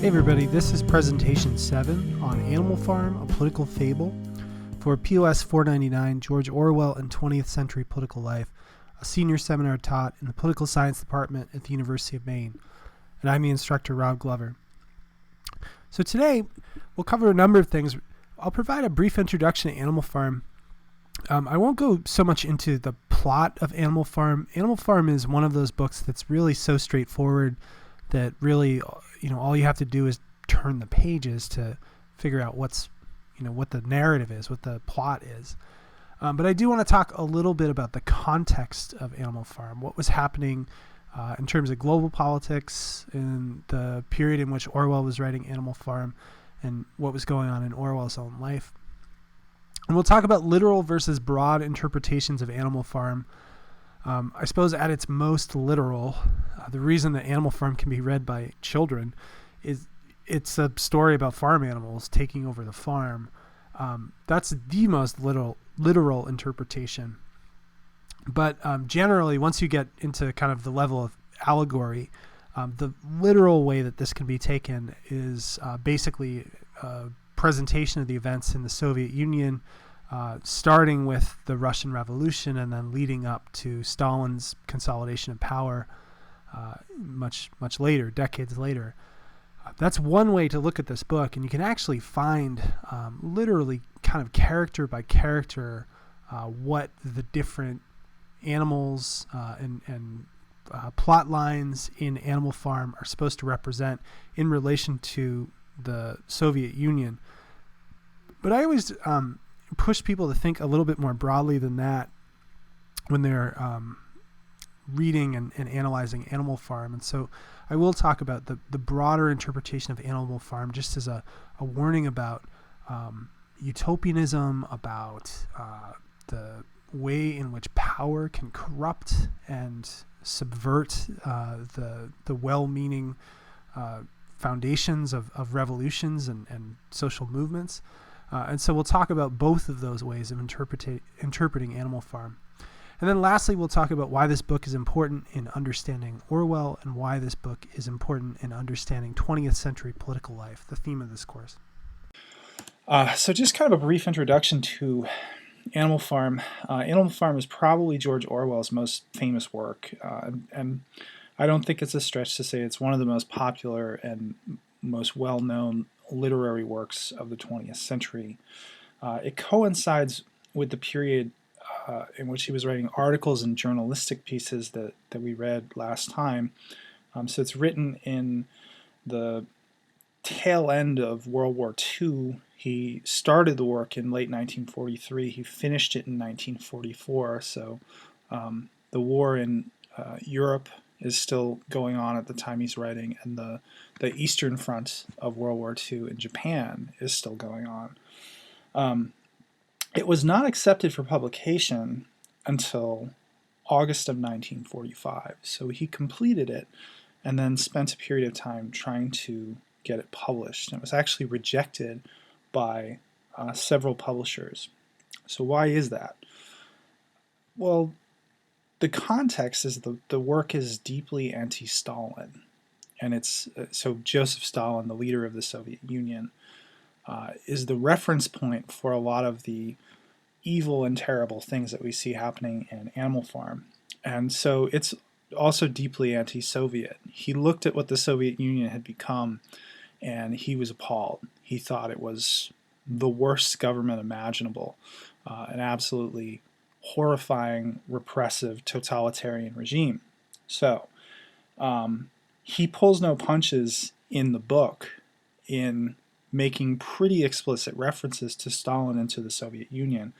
Hey everybody, this is presentation 7 on Animal Farm, a political fable for POS 499, George Orwell and 20th Century Political Life, a senior seminar taught in the Political Science Department at the University of Maine. And I'm the instructor, Rob Glover. So today, we'll cover a number of things. I'll provide a brief introduction to Animal Farm. I won't go so much into the plot of Animal Farm. Animal Farm is one of those books that's really so straightforward that really, all you have to do is turn the pages to figure out what the narrative is, what the plot is. But I do want to talk a little bit about the context of Animal Farm, what was happening in terms of global politics in the period in which Orwell was writing Animal Farm, and what was going on in Orwell's own life. And we'll talk about literal versus broad interpretations of Animal Farm. I suppose at its most literal, the reason that Animal Farm can be read by children is it's a story about farm animals taking over the farm. That's the most literal interpretation. But generally, once you get into kind of the level of allegory, the literal way that this can be taken is basically a presentation of the events in the Soviet Union, starting with the Russian Revolution and then leading up to Stalin's consolidation of power much later, decades later. That's one way to look at this book, and you can actually find literally kind of character by character what the different animals and plot lines in Animal Farm are supposed to represent in relation to the Soviet Union. But I always push people to think a little bit more broadly than that when they're reading and analyzing Animal Farm. And so I will talk about the broader interpretation of Animal Farm just as a warning about utopianism, about the way in which power can corrupt and subvert the well-meaning foundations of revolutions and social movements. And so we'll talk about both of those ways of interpreting Animal Farm. And then lastly, we'll talk about why this book is important in understanding Orwell and why this book is important in understanding 20th century political life, the theme of this course. So just kind of a brief introduction to Animal Farm. Animal Farm is probably George Orwell's most famous work, and I don't think it's a stretch to say it's one of the most popular and most well-known literary works of the 20th century. It coincides with the period in which he was writing articles and journalistic pieces that we read last time. So it's written in the tail end of World War II. He started the work in late 1943. He finished it in 1944. So the war in Europe is still going on at the time he's writing, and the Eastern Front of World War II in Japan is still going on. It was not accepted for publication until August of 1945. So he completed it and then spent a period of time trying to get it published. And it was actually rejected by several publishers. So why is that? Well, the context is the work is deeply anti-Stalin, and it's so Joseph Stalin, the leader of the Soviet Union, is the reference point for a lot of the evil and terrible things that we see happening in Animal Farm. And so it's also deeply anti-Soviet. He looked at what the Soviet Union had become, and he was appalled. He thought it was the worst government imaginable, an absolutely horrifying, repressive, totalitarian regime. So he pulls no punches in the book in making pretty explicit references to Stalin and to the Soviet Union.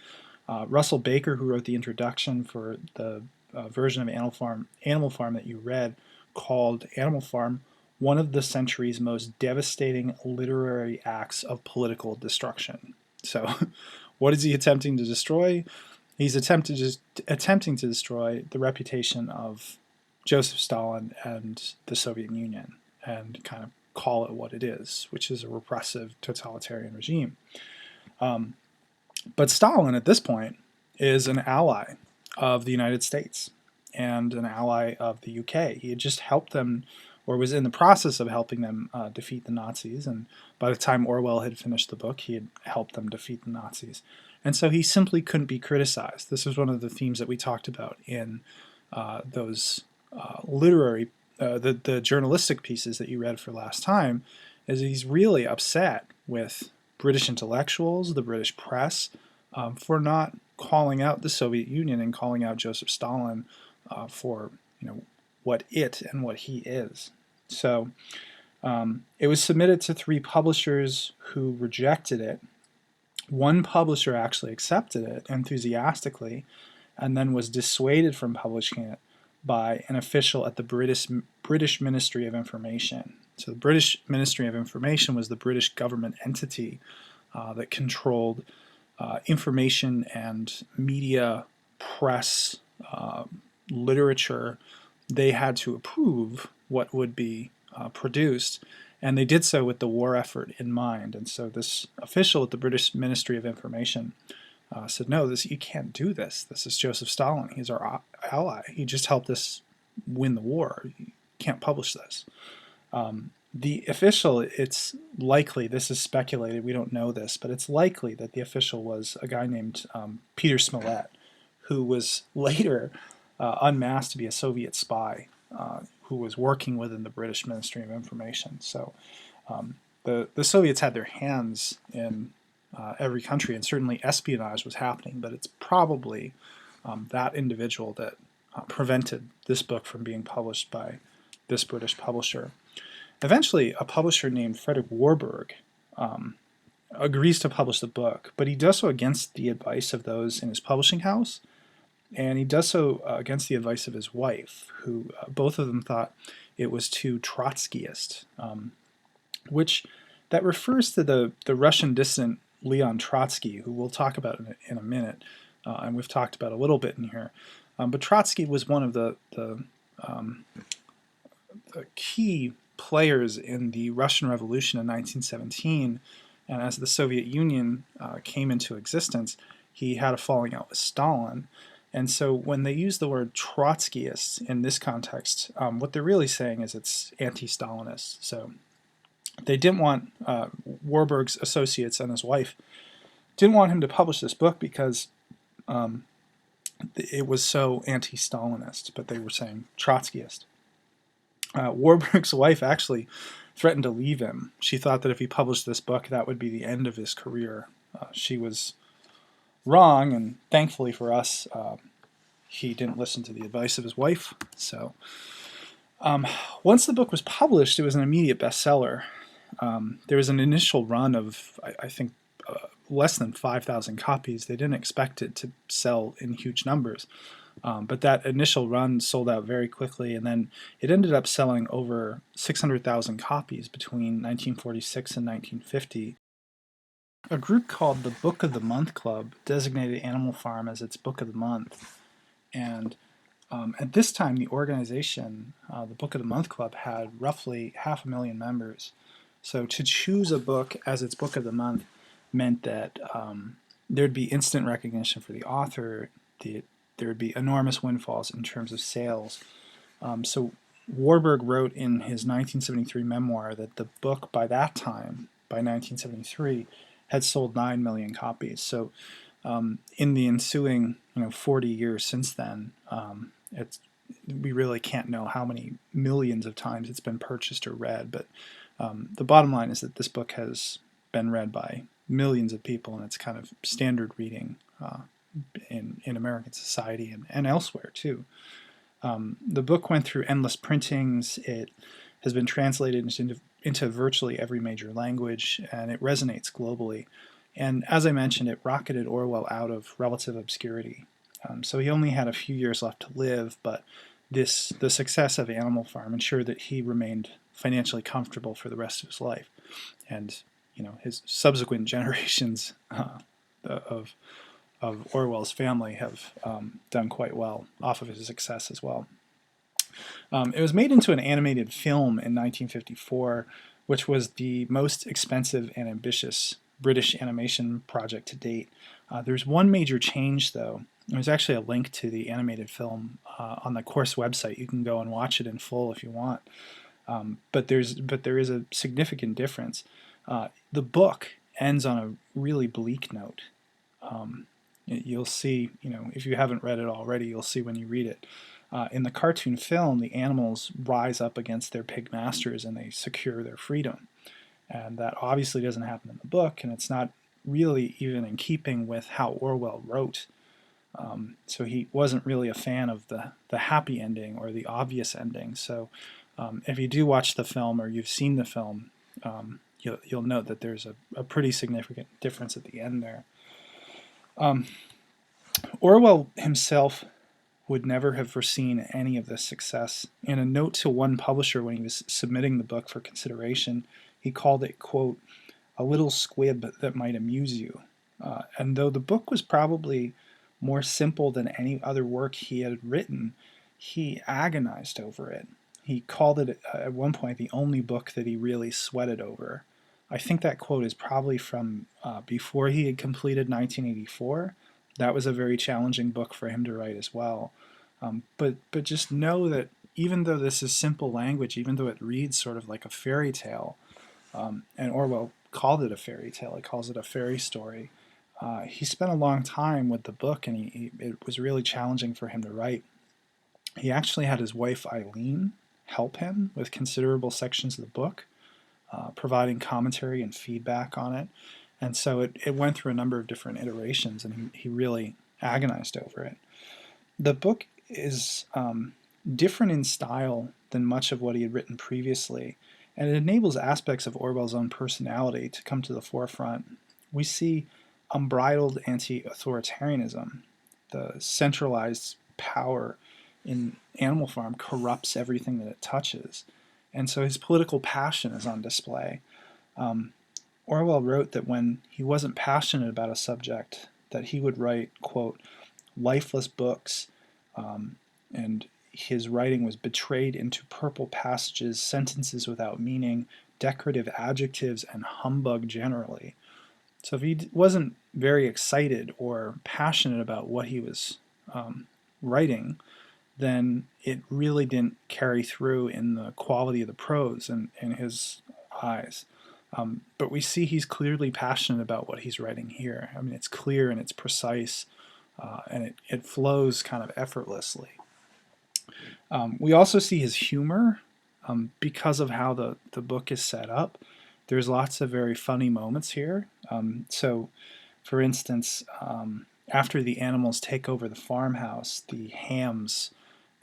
Russell Baker, who wrote the introduction for the version of Animal Farm that you read, called Animal Farm one of the century's most devastating literary acts of political destruction. So what is he attempting to destroy? He's attempting to destroy the reputation of Joseph Stalin and the Soviet Union and kind of call it what it is, which is a repressive totalitarian regime. But Stalin at this point is an ally of the United States and an ally of the UK. He had just helped them or was in the process of helping them defeat the Nazis. And by the time Orwell had finished the book, he had helped them defeat the Nazis. And so he simply couldn't be criticized. This was one of the themes that we talked about in those literary, the journalistic pieces that you read for last time, is he's really upset with British intellectuals, the British press, for not calling out the Soviet Union and calling out Joseph Stalin for what it and what he is. So it was submitted to 3 publishers who rejected it. One publisher actually accepted it enthusiastically and then was dissuaded from publishing it by an official at the British Ministry of Information. So the British Ministry of Information was the British government entity that controlled information and media, press, literature. They had to approve what would be produced, and they did so with the war effort in mind. And so this official at the British Ministry of Information said, no, you can't do this. This is Joseph Stalin. He's our ally. He just helped us win the war. You can't publish this. The official, it's likely, this is speculated, we don't know this, but it's likely that the official was a guy named Peter Smollett, who was later unmasked to be a Soviet spy who was working within the British Ministry of Information. So the Soviets had their hands in every country, and certainly espionage was happening, but it's probably that individual that prevented this book from being published by this British publisher. Eventually, a publisher named Frederick Warburg agrees to publish the book, but he does so against the advice of those in his publishing house, and he does so against the advice of his wife, who both of them thought it was too Trotskyist, which that refers to the Russian dissident Leon Trotsky, who we'll talk about in a minute, and we've talked about a little bit in here. But Trotsky was one of the key players in the Russian Revolution in 1917, and as the Soviet Union came into existence, he had a falling out with Stalin. And so when they use the word Trotskyist in this context, what they're really saying is it's anti-Stalinist. So they didn't want, Warburg's associates and his wife didn't want him to publish this book because it was so anti-Stalinist, but they were saying Trotskyist. Warburg's wife actually threatened to leave him. She thought that if he published this book, that would be the end of his career. She was wrong, and thankfully for us, he didn't listen to the advice of his wife. So once the book was published, it was an immediate bestseller. There was an initial run of, I think, less than 5,000 copies. They didn't expect it to sell in huge numbers. But that initial run sold out very quickly, and then it ended up selling over 600,000 copies between 1946 and 1950. A group called the Book of the Month Club designated Animal Farm as its Book of the Month. And at this time, the organization, the Book of the Month Club, had roughly 500,000 members. So to choose a book as its Book of the Month meant that there'd be instant recognition for the author, there would be enormous windfalls in terms of sales. So Warburg wrote in his 1973 memoir that the book by that time, by 1973, had sold 9 million copies. So in the ensuing 40 years since then, we really can't know how many millions of times it's been purchased or read, but the bottom line is that this book has been read by millions of people, and it's kind of standard reading in American society and elsewhere too. The book went through endless printings. It has been translated into virtually every major language, and it resonates globally. And as I mentioned, it rocketed Orwell out of relative obscurity. So he only had a few years left to live, but the success of Animal Farm ensured that he remained financially comfortable for the rest of his life. And his subsequent generations of Orwell's family have done quite well off of his success as well. It was made into an animated film in 1954, which was the most expensive and ambitious British animation project to date. There's one major change, though. There's actually a link to the animated film on the course website. You can go and watch it in full if you want. But there is a significant difference. The book ends on a really bleak note. You'll see, if you haven't read it already, you'll see when you read it. In the cartoon film, the animals rise up against their pig masters and they secure their freedom. And that obviously doesn't happen in the book, and it's not really even in keeping with how Orwell wrote. So he wasn't really a fan of the happy ending or the obvious ending. So if you do watch the film or you've seen the film, you'll note that there's a pretty significant difference at the end there. Orwell himself would never have foreseen any of this success. In a note to one publisher when he was submitting the book for consideration, he called it, quote, a little squib that might amuse you. And though the book was probably more simple than any other work he had written, he agonized over it. He called it at one point the only book that he really sweated over. I think that quote is probably from before he had completed 1984. That was a very challenging book for him to write as well. But just know that even though this is simple language, even though it reads sort of like a fairy tale, and Orwell called it a fairy tale, he calls it a fairy story, he spent a long time with the book, and it was really challenging for him to write. He actually had his wife Eileen help him with considerable sections of the book, providing commentary and feedback on it. And so it went through a number of different iterations, and he really agonized over it. The book is different in style than much of what he had written previously, and it enables aspects of Orwell's own personality to come to the forefront. We see unbridled anti-authoritarianism. The centralized power in Animal Farm corrupts everything that it touches, and so his political passion is on display. Orwell wrote that when he wasn't passionate about a subject, that he would write, quote, lifeless books, and his writing was betrayed into purple passages, sentences without meaning, decorative adjectives, and humbug generally. So if he wasn't very excited or passionate about what he was writing, then it really didn't carry through in the quality of the prose in his eyes. But we see he's clearly passionate about what he's writing here. I mean, it's clear and it's precise, and it flows kind of effortlessly. We also see his humor because of how the book is set up. There's lots of very funny moments here. So, for instance, after the animals take over the farmhouse, the hams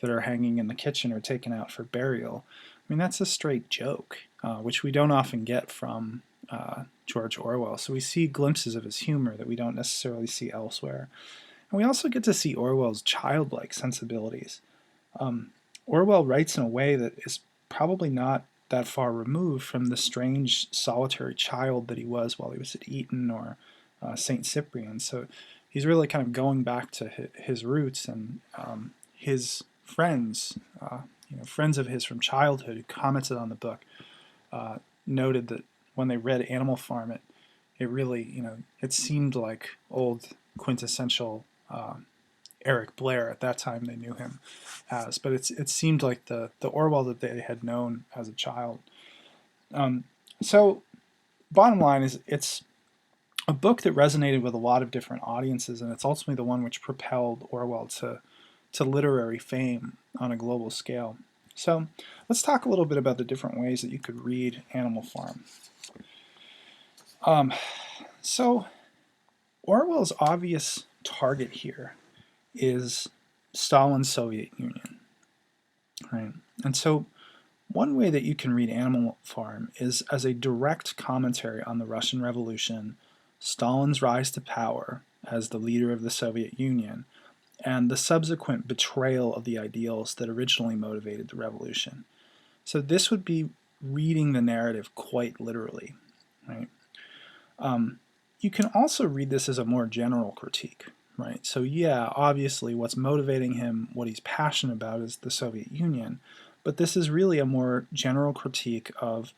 that are hanging in the kitchen are taken out for burial. I mean, that's a straight joke, which we don't often get from George Orwell. So we see glimpses of his humor that we don't necessarily see elsewhere. And we also get to see Orwell's childlike sensibilities. Orwell writes in a way that is probably not that far removed from the strange solitary child that he was while he was at Eton or St. Cyprian. So he's really kind of going back to his roots, and his friends, friends of his from childhood who commented on the book, noted that when they read Animal Farm, it really, it seemed like old quintessential Eric Blair. At that time they knew him as, but it seemed like the Orwell that they had known as a child. So bottom line is, it's a book that resonated with a lot of different audiences, and it's ultimately the one which propelled Orwell to literary fame on a global scale. So let's talk a little bit about the different ways that you could read Animal Farm. So Orwell's obvious target here is Stalin's Soviet Union, right? And so one way that you can read Animal Farm is as a direct commentary on the Russian Revolution, Stalin's rise to power as the leader of the Soviet Union, and the subsequent betrayal of the ideals that originally motivated the revolution. So this would be reading the narrative quite literally, right? You can also read this as a more general critique, right? So yeah, obviously what's motivating him, what he's passionate about is the Soviet Union, but this is really a more general critique of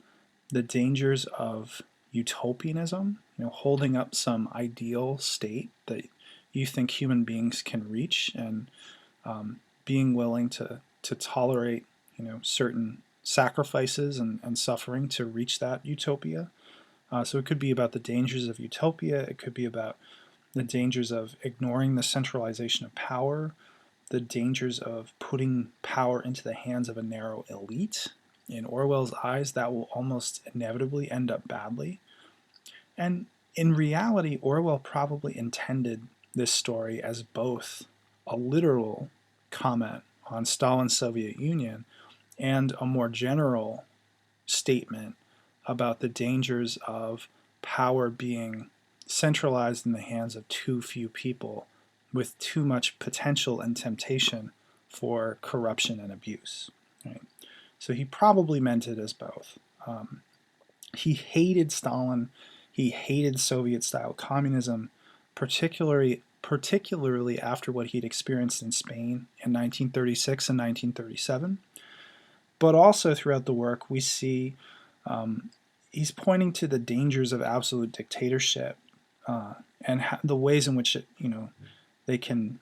the dangers of utopianism, holding up some ideal state that you think human beings can reach, and being willing to tolerate, certain sacrifices and suffering to reach that utopia. So it could be about the dangers of utopia. It could be about the dangers of ignoring the centralization of power, the dangers of putting power into the hands of a narrow elite. In Orwell's eyes, that will almost inevitably end up badly. And in reality, Orwell probably intended this story as both a literal comment on Stalin's Soviet Union and a more general statement about the dangers of power being centralized in the hands of too few people with too much potential and temptation for corruption and abuse. Right? So he probably meant it as both. He hated Stalin. He hated Soviet-style communism, particularly after what he'd experienced in Spain in 1936 and 1937. But also throughout the work, we see he's pointing to the dangers of absolute dictatorship and the ways in which they can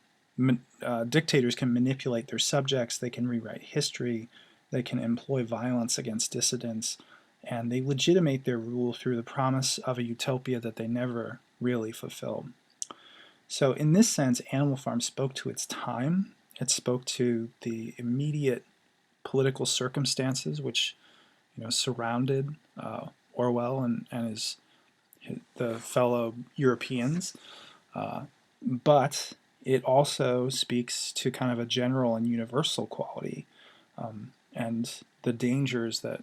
dictators can manipulate their subjects, they can rewrite history, they can employ violence against dissidents, and they legitimate their rule through the promise of a utopia that they never really fulfill. So in this sense, Animal Farm spoke to its time. It spoke to the immediate political circumstances which surrounded Orwell and the fellow Europeans, but it also speaks to kind of a general and universal quality and the dangers that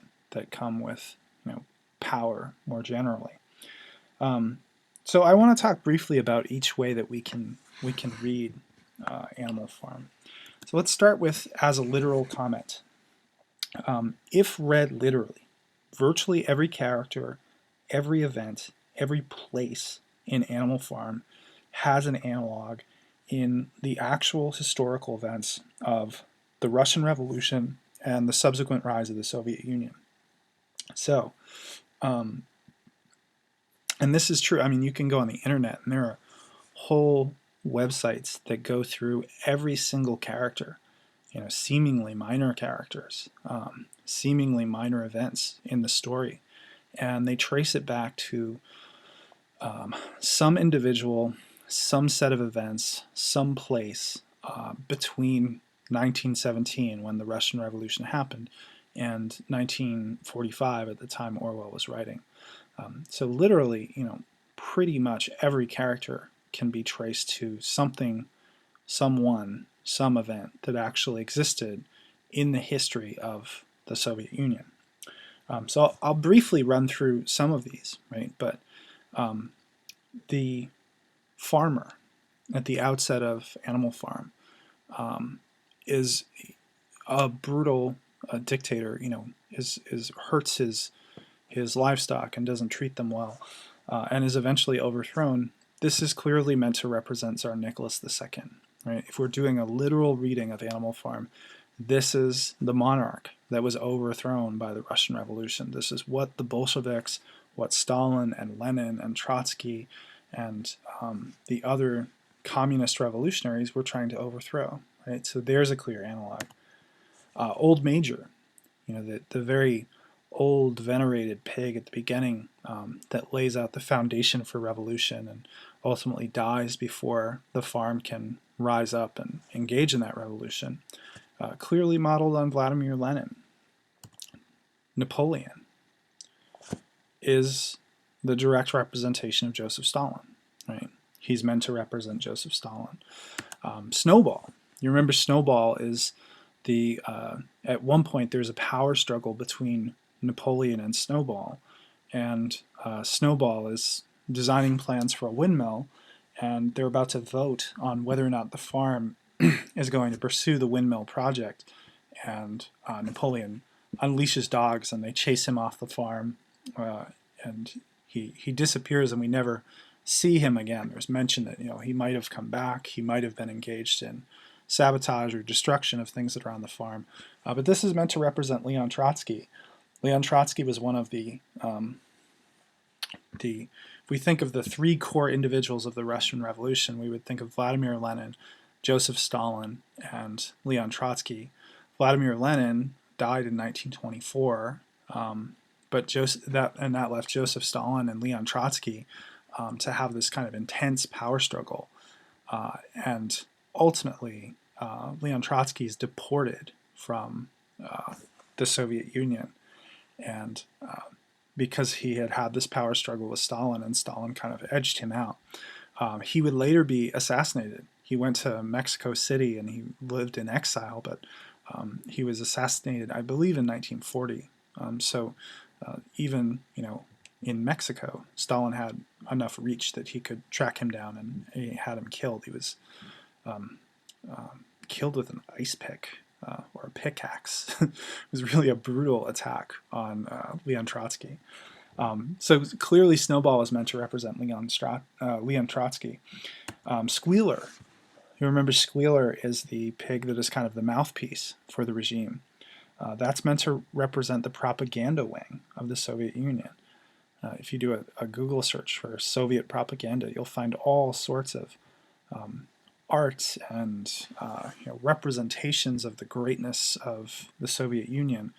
come with power more generally. So I want to talk briefly about each way that we can read Animal Farm. So let's start with as a literal comment. If read literally, virtually every character, every event, every place in Animal Farm has an analog in the actual historical events of the Russian Revolution and the subsequent rise of the Soviet Union. So, and this is true. I mean, you can go on the internet and there are whole websites that go through every single character, seemingly minor characters, seemingly minor events in the story, and they trace it back to some individual, some set of events, some place between 1917, when the Russian Revolution happened, and 1945, at the time Orwell was writing. So literally, pretty much every character can be traced to something, someone, some event that actually existed in the history of the Soviet Union. So I'll briefly run through some of these, right? But the farmer at the outset of Animal Farm is a brutal dictator. Hurts his livestock and doesn't treat them well, and is eventually overthrown. This is clearly meant to represent Tsar Nicholas II. Right? If we're doing a literal reading of Animal Farm, this is the monarch that was overthrown by the Russian Revolution. This is what the Bolsheviks, what Stalin and Lenin and Trotsky and the other communist revolutionaries were trying to overthrow. Right? So there's a clear analog. Old Major, the very old venerated pig at the beginning that lays out the foundation for revolution and ultimately dies before the farm can rise up and engage in that revolution. Clearly modeled on Vladimir Lenin. Napoleon is the direct representation of Joseph Stalin. Right? He's meant to represent Joseph Stalin. Snowball. You remember Snowball is at one point there's a power struggle between Napoleon and Snowball, and Snowball is designing plans for a windmill, and they're about to vote on whether or not the farm is going to pursue the windmill project, and Napoleon unleashes dogs and they chase him off the farm, and he disappears and we never see him again. There's mention that he might have come back, he might have been engaged in sabotage or destruction of things that are on the farm, but this is meant to represent Leon Trotsky. Leon Trotsky was one of if we think of the three core individuals of the Russian Revolution, we would think of Vladimir Lenin, Joseph Stalin, and Leon Trotsky. Vladimir Lenin died in 1924. But that left Joseph Stalin and Leon Trotsky to have this kind of intense power struggle, and ultimately Leon Trotsky is deported from the Soviet Union, and because he had had this power struggle with Stalin, and Stalin kind of edged him out. He would later be assassinated. He went to Mexico City and he lived in exile, but he was assassinated, I believe, in 1940. So even in Mexico, Stalin had enough reach that he could track him down, and he had him killed. He was killed with an ice pick or a pickaxe. It was really a brutal attack on Leon Trotsky. So clearly Snowball was meant to represent Leon Trotsky. Squealer, you remember Squealer is the pig that is kind of the mouthpiece for the regime. That's meant to represent the propaganda wing of the Soviet Union. If you do a Google search for Soviet propaganda, you'll find all sorts of art and representations of the greatness of the Soviet Union.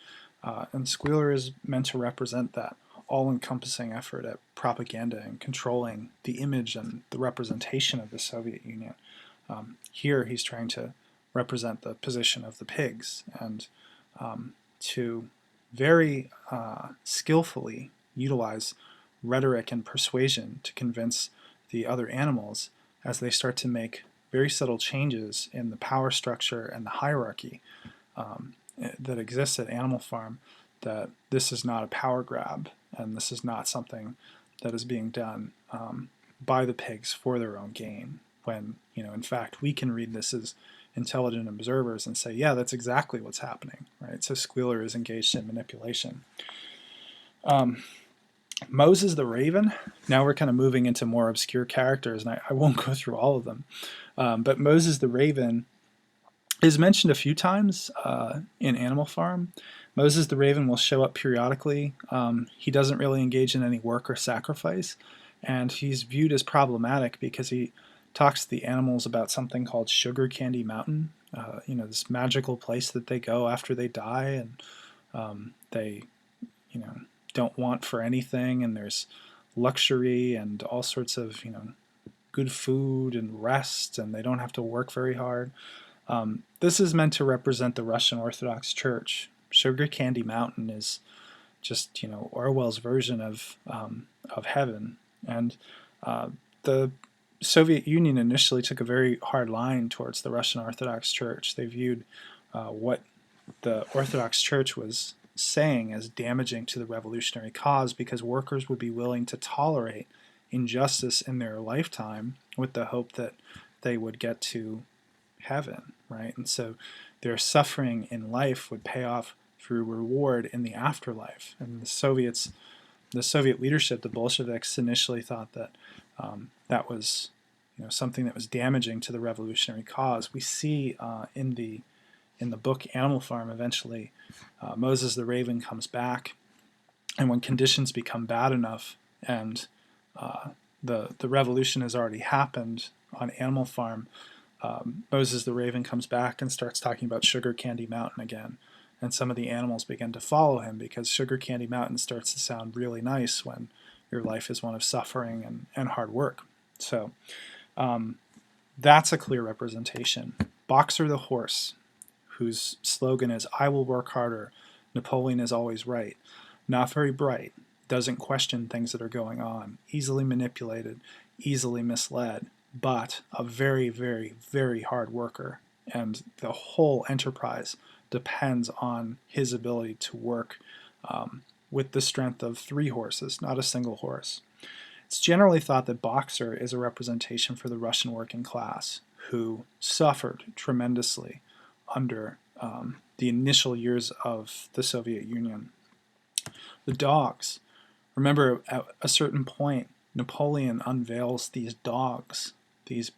And Squealer is meant to represent that all-encompassing effort at propaganda and controlling the image and the representation of the Soviet Union. Here he's trying to represent the position of the pigs, and to very skillfully utilize rhetoric and persuasion to convince the other animals as they start to make very subtle changes in the power structure and the hierarchy that exists at Animal Farm, that this is not a power grab, and this is not something that is being done by the pigs for their own gain, when in fact we can read this as intelligent observers and say, yeah, that's exactly what's happening, right? So Squealer is engaged in manipulation. Moses the Raven, now we're kind of moving into more obscure characters, and I won't go through all of them, but Moses the Raven is mentioned a few times in Animal Farm. Moses the Raven will show up periodically. He doesn't really engage in any work or sacrifice, and he's viewed as problematic because he talks to the animals about something called Sugar Candy Mountain, this magical place that they go after they die, and they don't want for anything, and there's luxury and all sorts of good food and rest, and they don't have to work very hard. This is meant to represent the Russian Orthodox Church. Sugar Candy Mountain is just Orwell's version of heaven, and the Soviet Union initially took a very hard line towards the Russian Orthodox Church. They viewed what the Orthodox Church was saying as damaging to the revolutionary cause, because workers would be willing to tolerate injustice in their lifetime with the hope that they would get to heaven, right? And so their suffering in life would pay off through reward in the afterlife. And the Soviet leadership, the Bolsheviks, initially thought that that was something that was damaging to the revolutionary cause. We see in the book Animal Farm, eventually Moses the Raven comes back, and when conditions become bad enough and the revolution has already happened on Animal Farm, Moses the Raven comes back and starts talking about Sugar Candy Mountain again, and some of the animals begin to follow him because Sugar Candy Mountain starts to sound really nice when your life is one of suffering and hard work. So that's a clear representation. Boxer the horse, whose slogan is, "I will work harder, Napoleon is always right," not very bright, doesn't question things that are going on, easily manipulated, easily misled, but a very, very, very hard worker. And the whole enterprise depends on his ability to work with the strength of 3 horses, not a single horse. It's generally thought that Boxer is a representation for the Russian working class, who suffered tremendously under the initial years of the Soviet Union. The dogs. Remember, at a certain point, Napoleon unveils these dogs, these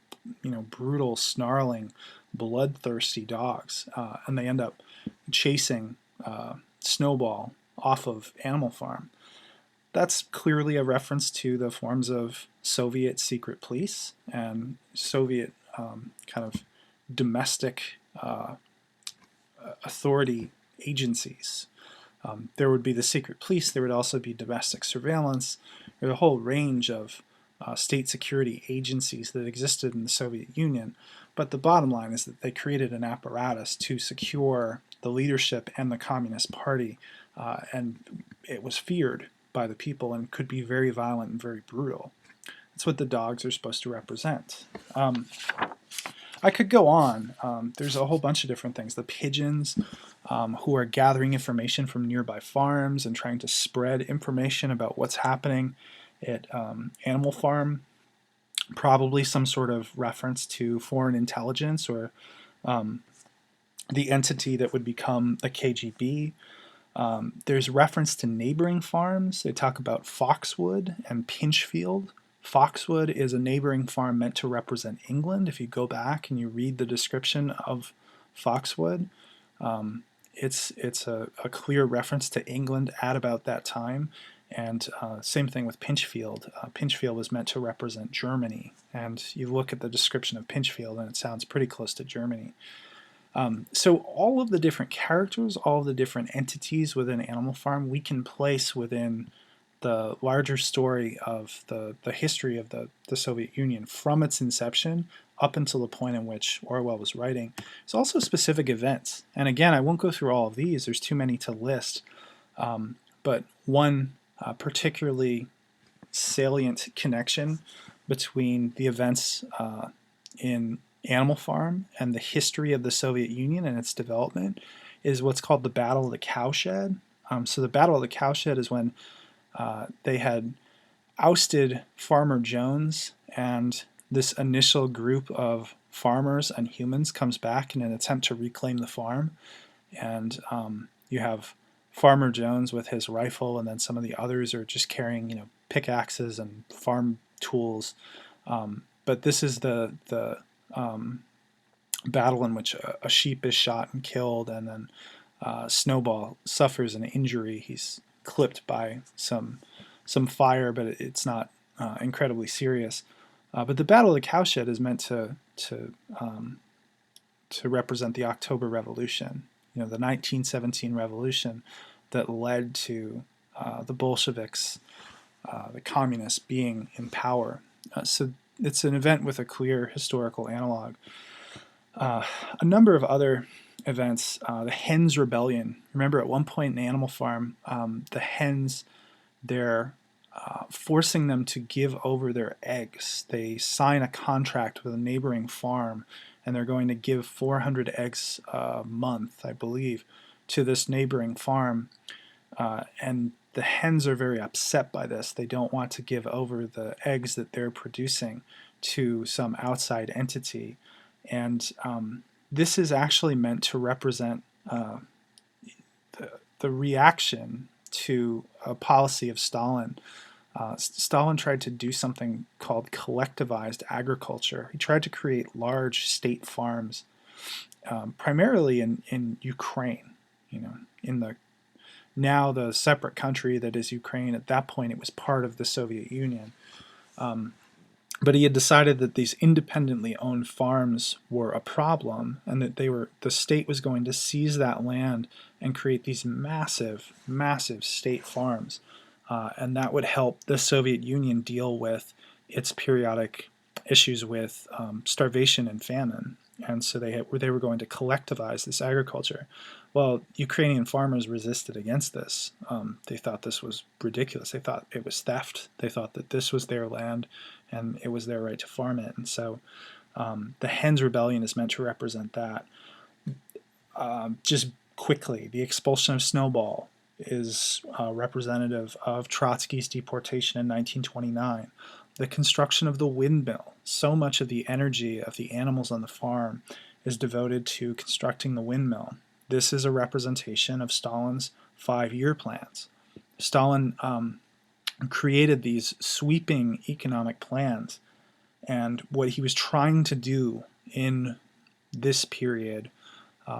brutal, snarling, bloodthirsty dogs, and they end up chasing Snowball off of Animal Farm. That's clearly a reference to the forms of Soviet secret police and Soviet kind of domestic authority agencies. There would be the secret police, there would also be domestic surveillance, or a whole range of state security agencies that existed in the Soviet Union. But the bottom line is that they created an apparatus to secure the leadership and the Communist Party, and it was feared by the people and could be very violent and very brutal. That's what the dogs are supposed to represent. I could go on. There's a whole bunch of different things. The pigeons, who are gathering information from nearby farms and trying to spread information about what's happening at Animal Farm, probably some sort of reference to foreign intelligence or the entity that would become the KGB. There's reference to neighboring farms. They talk about Foxwood and Pinchfield. Foxwood is a neighboring farm meant to represent England. If you go back and you read the description of Foxwood, it's a clear reference to England at about that time. And same thing with Pinchfield. Pinchfield was meant to represent Germany. And you look at the description of Pinchfield and it sounds pretty close to Germany. So all of the different characters, all of the different entities within Animal Farm, we can place within the larger story of the history of the Soviet Union from its inception up until the point in which Orwell was writing. There's also specific events. And again, I won't go through all of these. There's too many to list. But one particularly salient connection between the events in Animal Farm and the history of the Soviet Union and its development is what's called the Battle of the Cowshed. So the Battle of the Cowshed is when they had ousted Farmer Jones, and this initial group of farmers and humans comes back in an attempt to reclaim the farm. And you have Farmer Jones with his rifle, and then some of the others are just carrying, pickaxes and farm tools. But this is the battle in which a sheep is shot and killed, and then Snowball suffers an injury. He's clipped by some fire, but it's not incredibly serious. But the Battle of the Cowshed is meant to represent the October Revolution, the 1917 revolution that led to the Bolsheviks, the communists, being in power. So it's an event with a clear historical analog. A number of other events, the Hens Rebellion. Remember, at one point in Animal Farm, the hens, they're forcing them to give over their eggs. They sign a contract with a neighboring farm, and they're going to give 400 eggs a month, I believe, to this neighboring farm. And the hens are very upset by this. They don't want to give over the eggs that they're producing to some outside entity. And this is actually meant to represent the reaction to a policy of Stalin. Stalin tried to do something called collectivized agriculture. He tried to create large state farms, primarily in Ukraine, in the now the separate country that is Ukraine. At that point, it was part of the Soviet Union. But he had decided that these independently owned farms were a problem, and that the state was going to seize that land and create these massive, massive state farms. And that would help the Soviet Union deal with its periodic issues with starvation and famine. And so they were going to collectivize this agriculture. Well, Ukrainian farmers resisted against this. They thought this was ridiculous. They thought it was theft. They thought that this was their land and it was their right to farm it. And so the Hens Rebellion is meant to represent that. Just quickly, the expulsion of Snowball is representative of Trotsky's deportation in 1929. The construction of the windmill. So much of the energy of the animals on the farm is devoted to constructing the windmill. This is a representation of Stalin's 5-year plans. Stalin created these sweeping economic plans, and what he was trying to do in this period,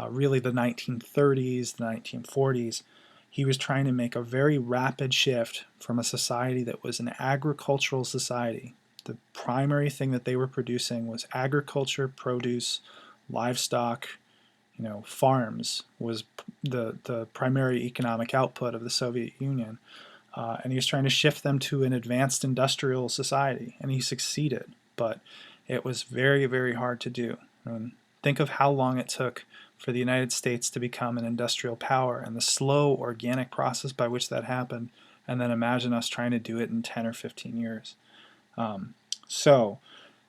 really the 1930s, the 1940s, he was trying to make a very rapid shift from a society that was an agricultural society. The primary thing that they were producing was agriculture, produce, livestock, farms was the primary economic output of the Soviet Union. And he was trying to shift them to an advanced industrial society, and he succeeded. But it was very, very hard to do. Think of how long it took for the United States to become an industrial power and the slow organic process by which that happened, and then imagine us trying to do it in 10 or 15 years. So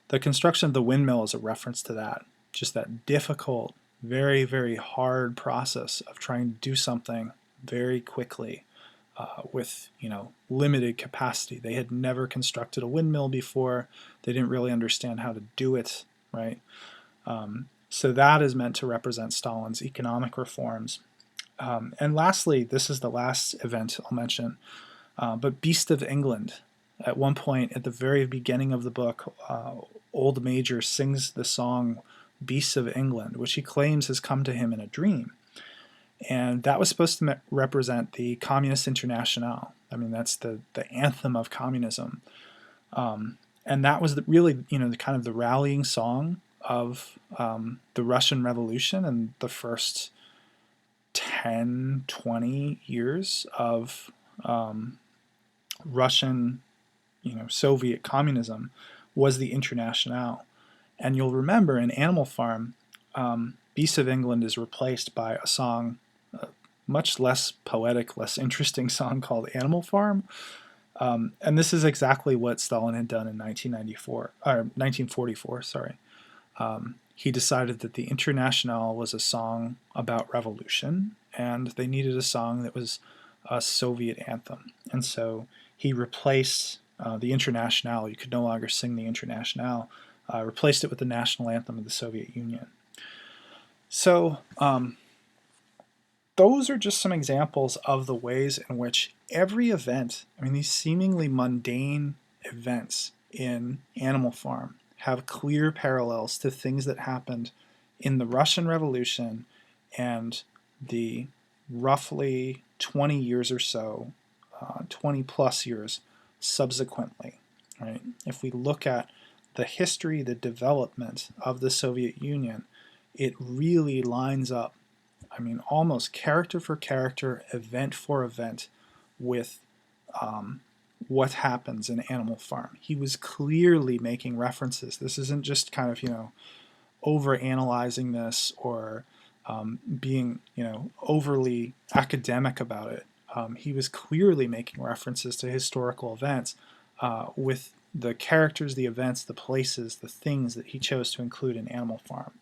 the construction of the windmill is a reference to that, just that difficult, very, very hard process of trying to do something very quickly with limited capacity. They had never constructed a windmill before. They didn't really understand how to do it, right? So that is meant to represent Stalin's economic reforms. And lastly, this is the last event I'll mention, but Beast of England. At one point, at the very beginning of the book, Old Major sings the song Beasts of England, which he claims has come to him in a dream. And that was supposed to represent the Communist Internationale. I mean, that's the anthem of communism. And that was really, the kind of the rallying song of the Russian Revolution and the first 10, 20 years of Russian, Soviet communism was the Internationale. And you'll remember in Animal Farm, Beasts of England is replaced by a song, much less poetic, less interesting song called Animal Farm. And this is exactly what Stalin had done in 1944. He decided that the Internationale was a song about revolution, and they needed a song that was a Soviet anthem. And so he replaced the Internationale. You could no longer sing the Internationale. Replaced it with the national anthem of the Soviet Union. So those are just some examples of the ways in which every event, these seemingly mundane events in Animal Farm have clear parallels to things that happened in the Russian Revolution and the roughly 20 years or so, 20 plus years subsequently. Right? If we look at the history, the development of the Soviet Union, it really lines up, almost character for character, event for event, with what happens in Animal Farm. He was clearly making references. This isn't just kind of, over analyzing this or being, overly academic about it. He was clearly making references to historical events with the characters, the events, the places, the things that he chose to include in Animal Farm.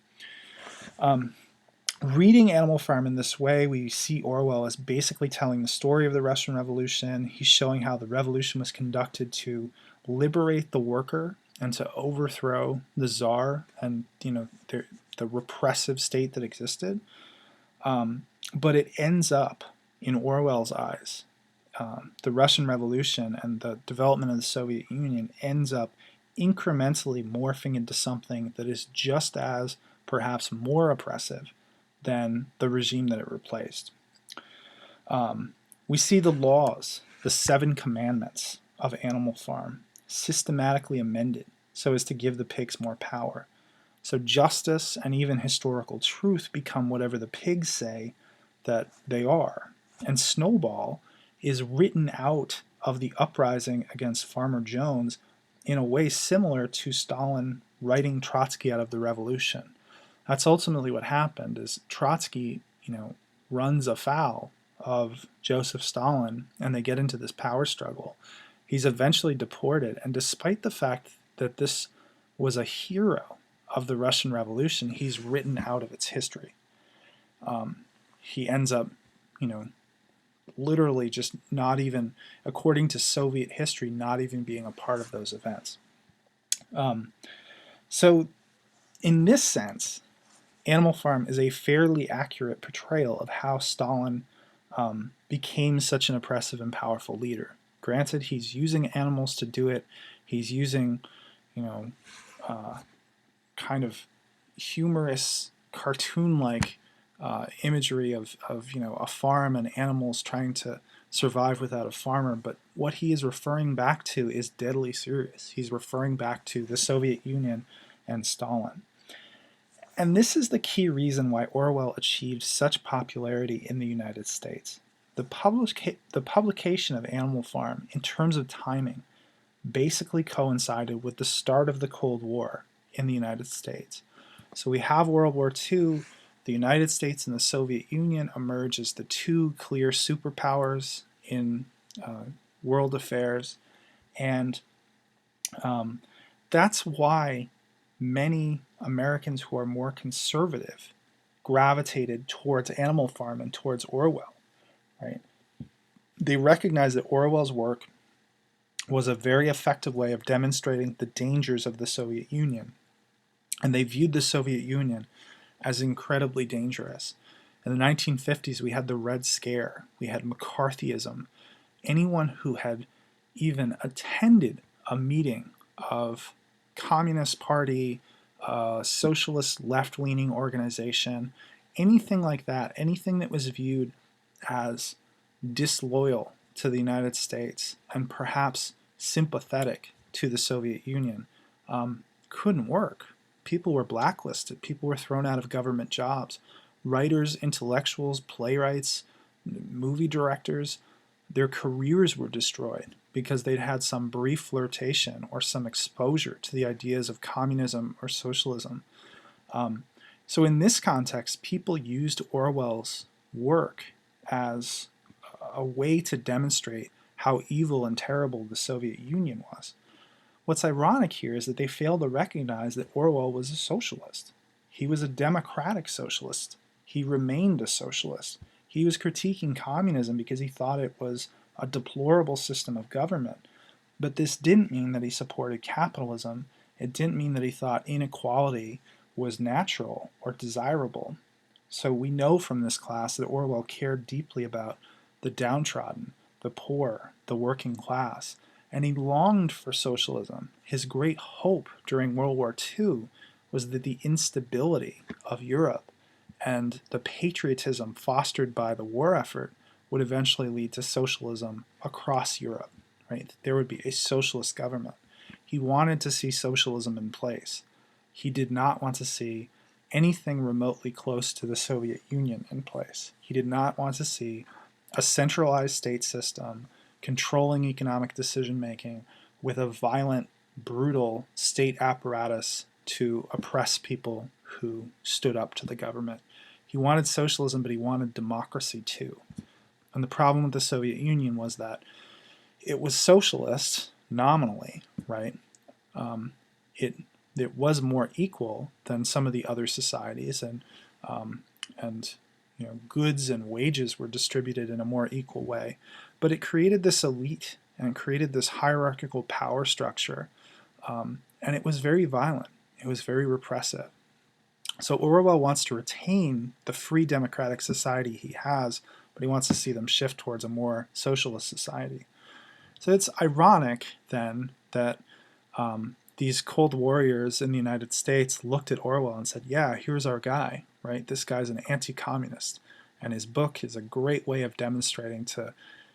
Reading Animal Farm in this way, we see Orwell as basically telling the story of the Russian Revolution. He's showing how the revolution was conducted to liberate the worker and to overthrow the Tsar and the repressive state that existed. But it ends up, in Orwell's eyes, the Russian Revolution and the development of the Soviet Union ends up incrementally morphing into something that is just as, perhaps more oppressive than the regime that it replaced. We see the laws, the 7 commandments of Animal Farm, systematically amended so as to give the pigs more power. So justice and even historical truth become whatever the pigs say that they are. And Snowball is written out of the uprising against Farmer Jones in a way similar to Stalin writing Trotsky out of the revolution. That's ultimately what happened, is Trotsky, runs afoul of Joseph Stalin, and they get into this power struggle. He's eventually deported, and despite the fact that this was a hero of the Russian Revolution, he's written out of its history. He ends up, literally just not even, according to Soviet history, not even being a part of those events. So in this sense, Animal Farm is a fairly accurate portrayal of how Stalin became such an oppressive and powerful leader. Granted, he's using animals to do it. He's using, kind of humorous, cartoon-like imagery of a farm and animals trying to survive without a farmer. But what he is referring back to is deadly serious. He's referring back to the Soviet Union and Stalin. And this is the key reason why Orwell achieved such popularity in the United States. The publication of Animal Farm, in terms of timing, basically coincided with the start of the Cold War in the United States. So we have World War II, the United States and the Soviet Union emerge as the two clear superpowers in world affairs, and that's why many Americans who are more conservative gravitated towards Animal Farm and towards Orwell, right? They recognized that Orwell's work was a very effective way of demonstrating the dangers of the Soviet Union, and they viewed the Soviet Union as incredibly dangerous. In the 1950s, we had the Red Scare, we had McCarthyism. Anyone who had even attended a meeting of Communist Party, socialist left-leaning organization, anything like that, anything that was viewed as disloyal to the United States and perhaps sympathetic to the Soviet Union, couldn't work. People were blacklisted. People were thrown out of government jobs. Writers, intellectuals, playwrights, movie directors, their careers were destroyed because they'd had some brief flirtation or some exposure to the ideas of communism or socialism. So in this context, people used Orwell's work as a way to demonstrate how evil and terrible the Soviet Union was. What's ironic here is that they fail to recognize that Orwell was a socialist. He was a democratic socialist. He remained a socialist. He was critiquing communism because he thought it was a deplorable system of government. But this didn't mean that he supported capitalism. It didn't mean that he thought inequality was natural or desirable. So we know from this class that Orwell cared deeply about the downtrodden, the poor, the working class, and he longed for socialism. His great hope during World War II was that the instability of Europe and the patriotism fostered by the war effort would eventually lead to socialism across Europe, right? There would be a socialist government. He wanted to see socialism in place. He did not want to see anything remotely close to the Soviet Union in place. He did not want to see a centralized state system controlling economic decision making with a violent, brutal state apparatus to oppress people who stood up to the government. He wanted socialism, but he wanted democracy too. And the problem with the Soviet Union was that it was socialist nominally, right? It was more equal than some of the other societies, and goods and wages were distributed in a more equal way. But it created this elite and it created this hierarchical power structure, and it was very violent. It was very repressive. So Orwell wants to retain the free democratic society he has, but he wants to see them shift towards a more socialist society. So it's ironic then that these Cold Warriors in the United States looked at Orwell and said, yeah, here's our guy, right? This guy's an anti-communist. And his book is a great way of demonstrating to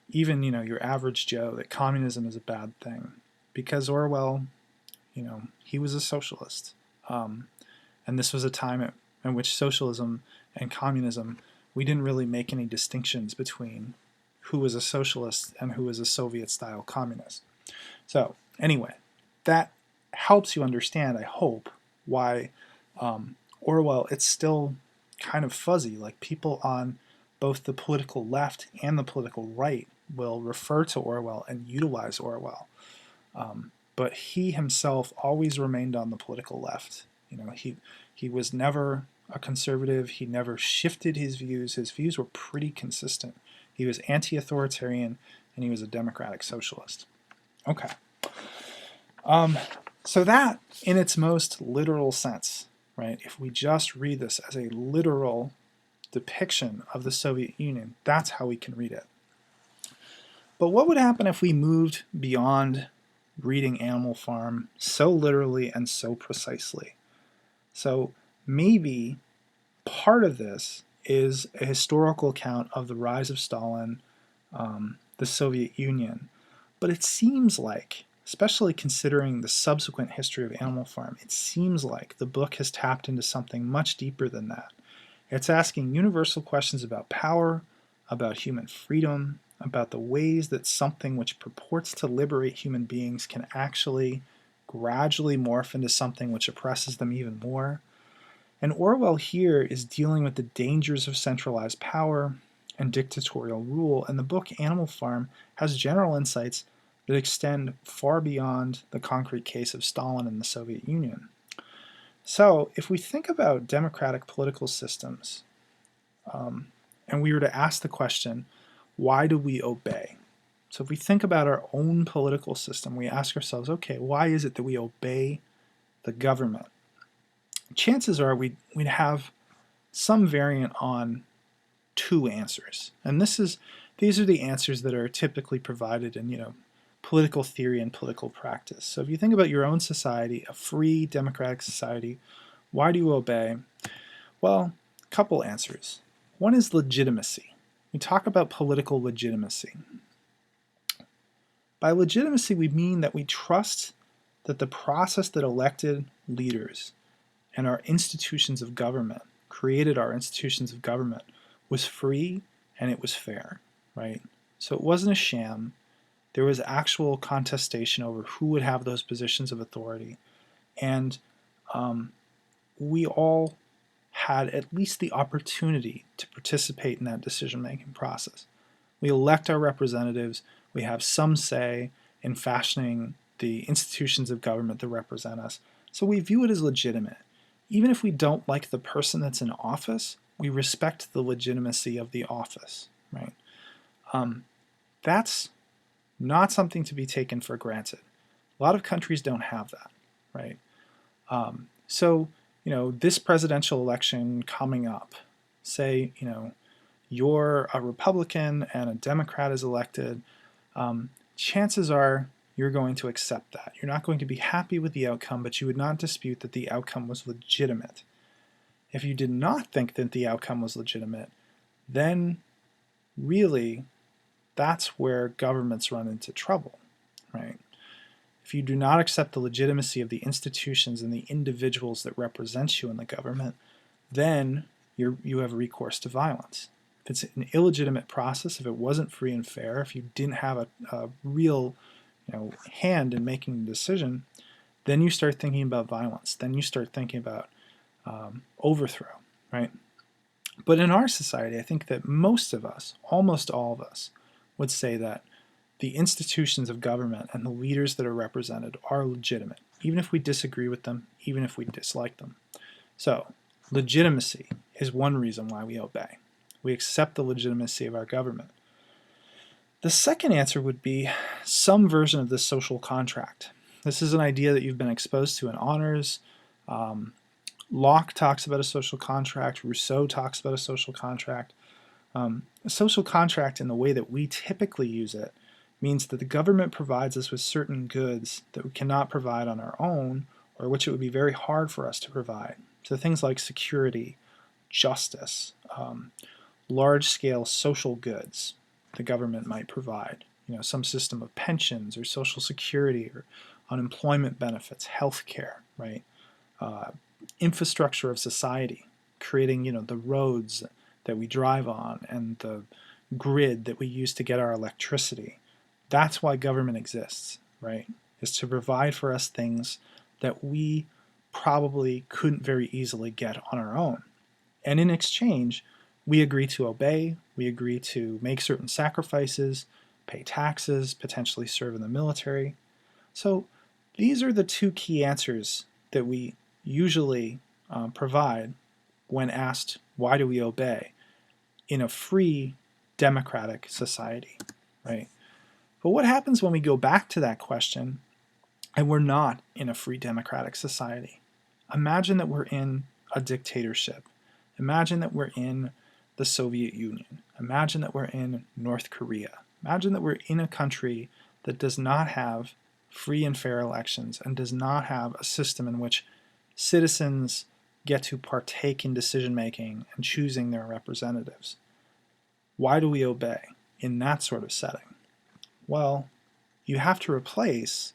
even, your average Joe that communism is a bad thing. Because Orwell, he was a socialist. And this was a time in which socialism and communism, we didn't really make any distinctions between who was a socialist and who was a Soviet-style communist. So anyway, that helps you understand, I hope, why Orwell, it's still kind of fuzzy. Like people on both the political left and the political right will refer to Orwell and utilize Orwell. But he himself always remained on the political left. He was never a conservative. He never shifted his views. His views were pretty consistent. He was anti-authoritarian, and he was a democratic socialist. Okay. So that, in its most literal sense, right, if we just read this as a literal depiction of the Soviet Union, that's how we can read it. But what would happen if we moved beyond reading Animal Farm so literally and so precisely? So maybe part of this is a historical account of the rise of Stalin, the Soviet Union, but it seems like especially considering the subsequent history of Animal Farm, it seems like the book has tapped into something much deeper than that. It's asking universal questions about power, about human freedom, about the ways that something which purports to liberate human beings can actually gradually morph into something which oppresses them even more. And Orwell here is dealing with the dangers of centralized power and dictatorial rule, and the book Animal Farm has general insights that extend far beyond the concrete case of Stalin and the Soviet Union. So, if we think about democratic political systems, and we were to ask the question, why do we obey? So, if we think about our own political system, we ask ourselves, okay, why is it that we obey the government? Chances are we'd have some variant on two answers. And these are the answers that are typically provided in, political theory and political practice. So if you think about your own society, a free democratic society, why do you obey? Well, a couple answers. One is legitimacy. We talk about political legitimacy. By legitimacy, we mean that we trust that the process that elected leaders and our institutions of government, created our institutions of government, was free and it was fair, right? So it wasn't a sham. There was actual contestation over who would have those positions of authority. And we all had at least the opportunity to participate in that decision-making process. We elect our representatives. We have some say in fashioning the institutions of government that represent us. So we view it as legitimate. Even if we don't like the person that's in office, we respect the legitimacy of the office, right? That's not something to be taken for granted. A lot of countries don't have that, right? So, this presidential election coming up, say, you're a Republican and a Democrat is elected, chances are you're going to accept that. You're not going to be happy with the outcome, but you would not dispute that the outcome was legitimate. If you did not think that the outcome was legitimate, then really that's where governments run into trouble, right? If you do not accept the legitimacy of the institutions and the individuals that represent you in the government, then you have recourse to violence. If it's an illegitimate process, if it wasn't free and fair, if you didn't have a real hand in making the decision, then you start thinking about violence. Then you start thinking about overthrow, right? But in our society, I think that most of us, almost all of us, would say that the institutions of government and the leaders that are represented are legitimate, even if we disagree with them, even if we dislike them. So, legitimacy is one reason why we obey. We accept the legitimacy of our government. The second answer would be some version of the social contract. This is an idea that you've been exposed to in honors. Locke talks about a social contract. Rousseau talks about a social contract. A social contract, in the way that we typically use it, means that the government provides us with certain goods that we cannot provide on our own, or which it would be very hard for us to provide. So things like security, justice, large-scale social goods the government might provide. Some system of pensions or social security or unemployment benefits, health care, right? Infrastructure of society, creating, the roads that we drive on and the grid that we use to get our electricity. That's why government exists, right? Is to provide for us things that we probably couldn't very easily get on our own. And in exchange, we agree to obey, we agree to make certain sacrifices, pay taxes, potentially serve in the military. So these are the two key answers that we usually provide when asked, why do we obey, in a free democratic society, right? But what happens when we go back to that question and we're not in a free democratic society? Imagine that we're in a dictatorship. Imagine that we're in the Soviet Union. Imagine that we're in North Korea. Imagine that we're in a country that does not have free and fair elections and does not have a system in which citizens get to partake in decision making and choosing their representatives. Why do we obey in that sort of setting? Well, you have to replace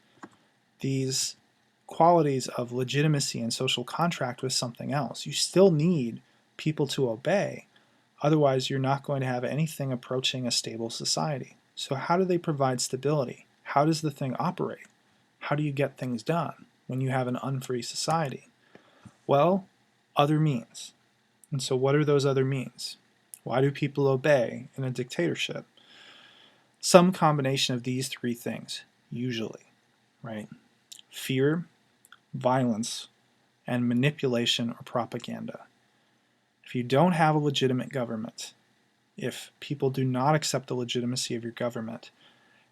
these qualities of legitimacy and social contract with something else. You still need people to obey. Otherwise, you're not going to have anything approaching a stable society. So how do they provide stability? How does the thing operate? How do you get things done when you have an unfree society? Well, other means. And so what are those other means? Why do people obey in a dictatorship? Some combination of these three things, usually, right? Fear, violence, and manipulation or propaganda. If you don't have a legitimate government, if people do not accept the legitimacy of your government,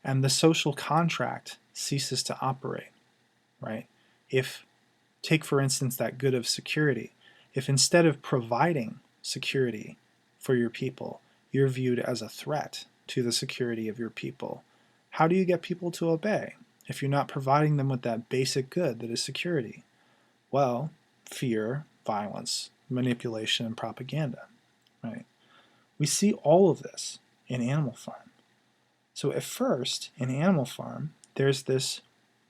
and the social contract ceases to operate, right? If, take for instance that good of security, if instead of providing security for your people, you're viewed as a threat to the security of your people, how do you get people to obey if you're not providing them with that basic good that is security? Well, fear, violence, manipulation, and propaganda, right? We see all of this in Animal Farm. So at first, in Animal Farm, there's this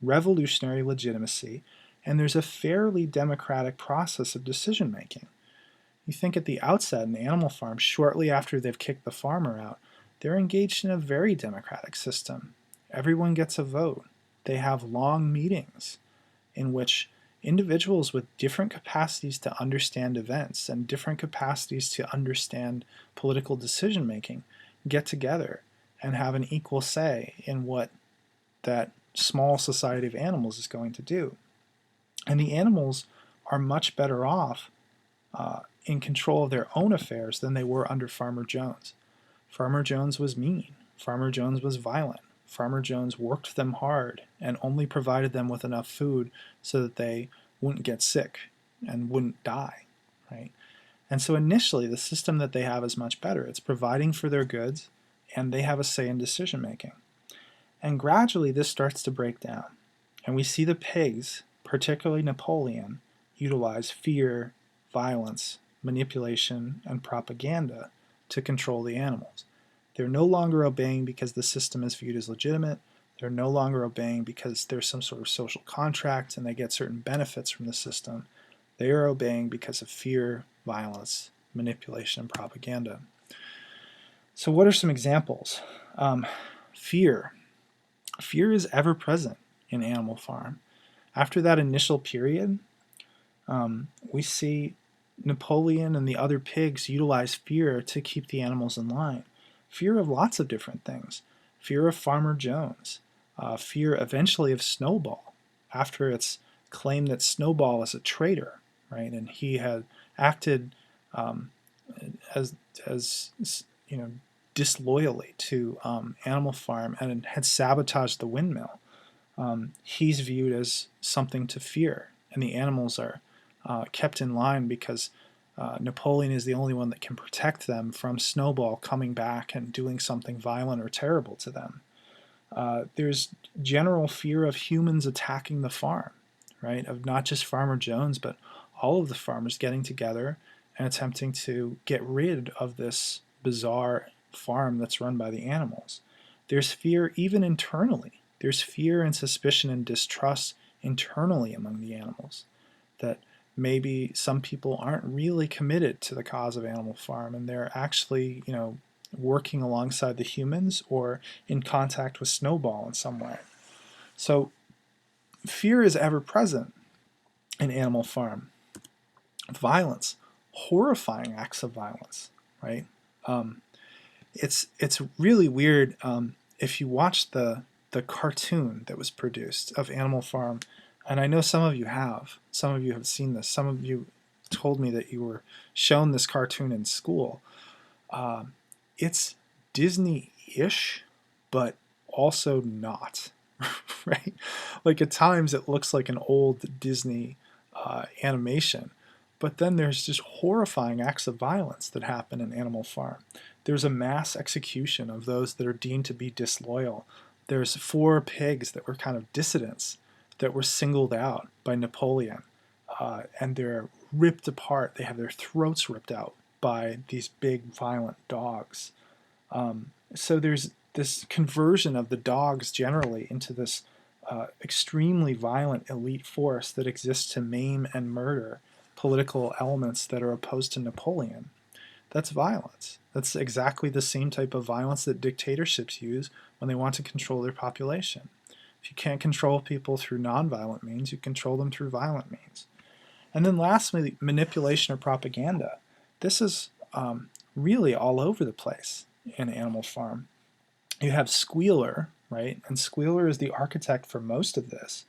revolutionary legitimacy, and there's a fairly democratic process of decision making. You think at the outset in Animal Farm, shortly after they've kicked the farmer out, they're engaged in a very democratic system. Everyone gets a vote. They have long meetings in which individuals with different capacities to understand events and different capacities to understand political decision making get together and have an equal say in what that small society of animals is going to do. And the animals are much better off in control of their own affairs than they were under Farmer Jones. Farmer Jones was mean. Farmer Jones was violent. Farmer Jones worked them hard and only provided them with enough food so that they wouldn't get sick and wouldn't die, right? And so initially the system that they have is much better. It's providing for their goods and they have a say in decision making. And gradually this starts to break down. And we see the pigs, particularly Napoleon, utilize fear, violence, manipulation, and propaganda to control the animals. They're no longer obeying because the system is viewed as legitimate. They're no longer obeying because there's some sort of social contract and they get certain benefits from the system. They are obeying because of fear, violence, manipulation, and propaganda. So what are some examples? Fear. Fear is ever present in Animal Farm. After that initial period, we see Napoleon and the other pigs utilize fear to keep the animals in line. Fear of lots of different things. Fear of Farmer Jones. Fear eventually of Snowball, after it's claimed that Snowball is a traitor, right? And he had acted as disloyally to Animal Farm and had sabotaged the windmill. He's viewed as something to fear, and the animals are kept in line because Napoleon is the only one that can protect them from Snowball coming back and doing something violent or terrible to them. There's general fear of humans attacking the farm, right? Of not just Farmer Jones, but all of the farmers getting together and attempting to get rid of this bizarre farm that's run by the animals. There's fear even internally. There's fear and suspicion and distrust internally among the animals, that maybe some people aren't really committed to the cause of Animal Farm and they're actually, working alongside the humans or in contact with Snowball in some way. So fear is ever present in Animal Farm. Violence, horrifying acts of violence, right? It's really weird if you watch the cartoon that was produced of Animal Farm, and I know some of you have seen this. Some of you told me that you were shown this cartoon in school. It's Disney-ish, but also not, right? Like at times it looks like an old Disney animation, but then there's just horrifying acts of violence that happen in Animal Farm. There's a mass execution of those that are deemed to be disloyal. There's 4 pigs that were kind of dissidents that were singled out by Napoleon, and they're ripped apart. They have their throats ripped out by these big violent dogs. So there's this conversion of the dogs generally into this extremely violent elite force that exists to maim and murder political elements that are opposed to Napoleon. That's violence. That's exactly the same type of violence that dictatorships use when they want to control their population. If you can't control people through nonviolent means, you control them through violent means. And then lastly, manipulation or propaganda. This is really all over the place in Animal Farm. You have Squealer, right? And Squealer is the architect for most of this.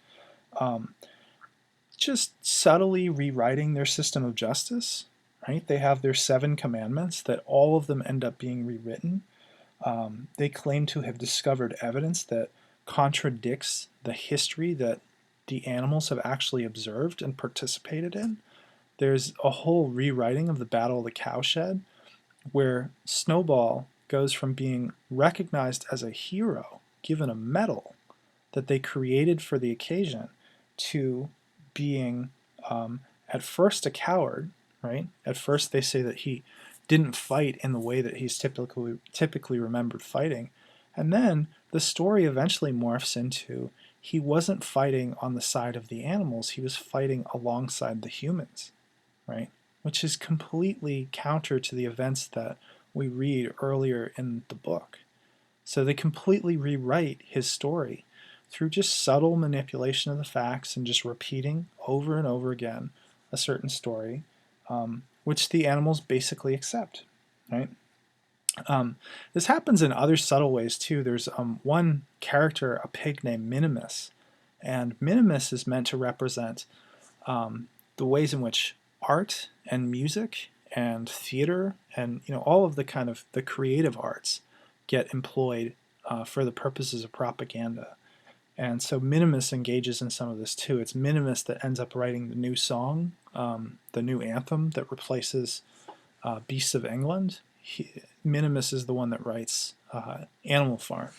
Just subtly rewriting their system of justice, right? They have their 7 commandments that all of them end up being rewritten. They claim to have discovered evidence that contradicts the history that the animals have actually observed and participated in. There's a whole rewriting of the Battle of the Cowshed where Snowball goes from being recognized as a hero, given a medal that they created for the occasion, to being at first a coward, right? At first they say that he didn't fight in the way that he's typically remembered fighting. And then the story eventually morphs into he wasn't fighting on the side of the animals, he was fighting alongside the humans, right? Which is completely counter to the events that we read earlier in the book. So they completely rewrite his story through just subtle manipulation of the facts and just repeating over and over again a certain story, which the animals basically accept, right? This happens in other subtle ways too. There's one character, a pig named Minimus, and Minimus is meant to represent the ways in which art and music and theater and all of the kind of the creative arts get employed for the purposes of propaganda. And so Minimus engages in some of this too. It's Minimus that ends up writing the new song, the new anthem that replaces Beasts of England. Minimus is the one that writes Animal Farm.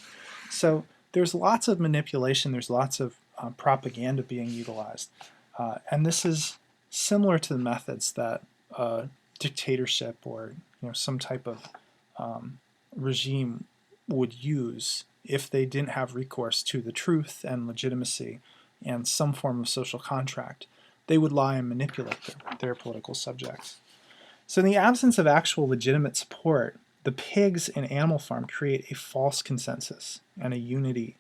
So there's lots of manipulation, there's lots of propaganda being utilized. And this is similar to the methods that dictatorship or some type of regime would use if they didn't have recourse to the truth and legitimacy and some form of social contract. They would lie and manipulate their political subjects. So in the absence of actual legitimate support, the pigs in Animal Farm create a false consensus and a unity.